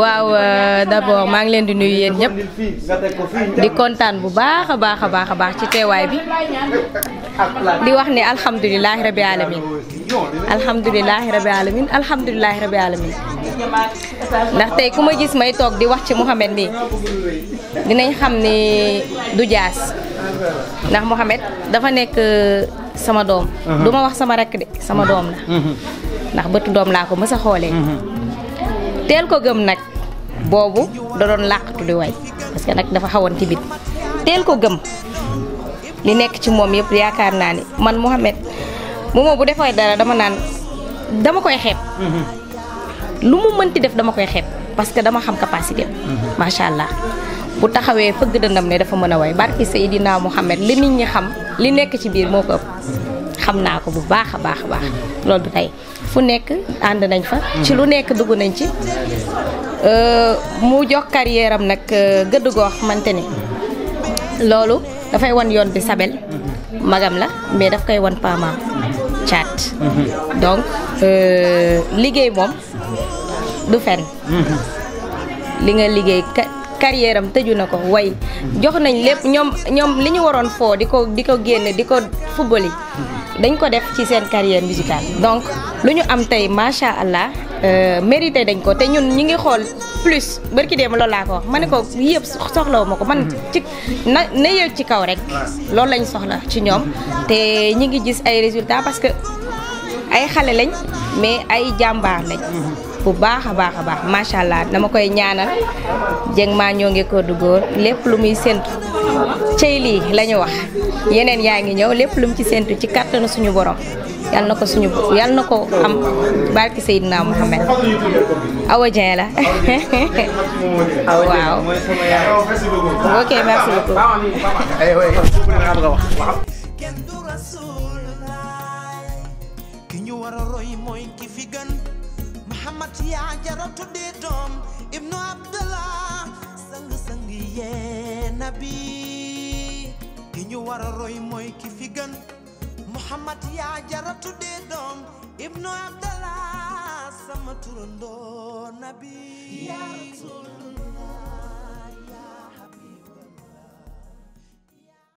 waaw d'abord maa ngi leen di nuyu yéen ñëpp di kontaan bu baax a baax ci teewaay bi di wax ni alhamdulilahi rabi alamin alhamdulilahi rabi alamin ndax tey ku ma gis may toog di wax ci Mouhamed nii dinañ xam ni du jaas ndax Mouhamed dafa nekk sama doom du ma wax sama rakk de sama doom la ndax bëtu doom laa ko mës a xoolee teel ko gëm nag boobu da doon làqatu di way parce que nag dafa xawoon ci bit teel ko gëm li nekk ci moom yëpp yaakaar naa ni man Mouhamed moomoo bu defee dara dama koy xeeb lu mu mënti def dama koy xeeb parce que dama xam capacité macha allah bu taxawee fëgg dëndam ne dafa mën a way barki Seydina Mouhamed li nit ñi xam li nekk ci biir moo ko ëpp xam naa ko bu baax a baax loolu du tey fu nekk ànd nañ fa ci lu nekk dugg nañ ci mu jox carrière am nag gëdd goo xamante ni loolu dafay wan yoon bi Sabel magam la mais daf koy wan paamaam caat donc liggéey moom du fen li nga liggéey carrière am tëju na ko way jox nañ lépp ñoom li ñu waroon foo di ko génne di ko football yi dañ ko def ci seen carrière musicale donc lu ñu am tey macha allah mérité dañ ko te ñun ñi ngi xool plus barki démb loolu laa ko wax ma ne ko yëpp soxlawu ma ko man ci na yëg ci kaw rek loolu lañ soxla ci ñoom te ñi ngi gis ay résultats parce que ay xale lañ mais ay jàmbaar lañ bu baax a baax macha allah dama koy ñaanal jëng maa ñoo ngi ko du góor lépp lu muy séntu cey lii la ñu wax yeneen yaa ngi ñëw lépp lu mu ci séntu ci kàttanu suñu borom yal na ko am barki Seydina Mouhamed Awa Dieng la waaw ok merci beaucoup Muhammad ya jaratu de dom Ibnu Abdallah sang ye nabi ki ñu wara roy moy ki fi gën Muhammad ya jaratu de dom Ibnu Abdallah sama turando nabi ya Rasulullah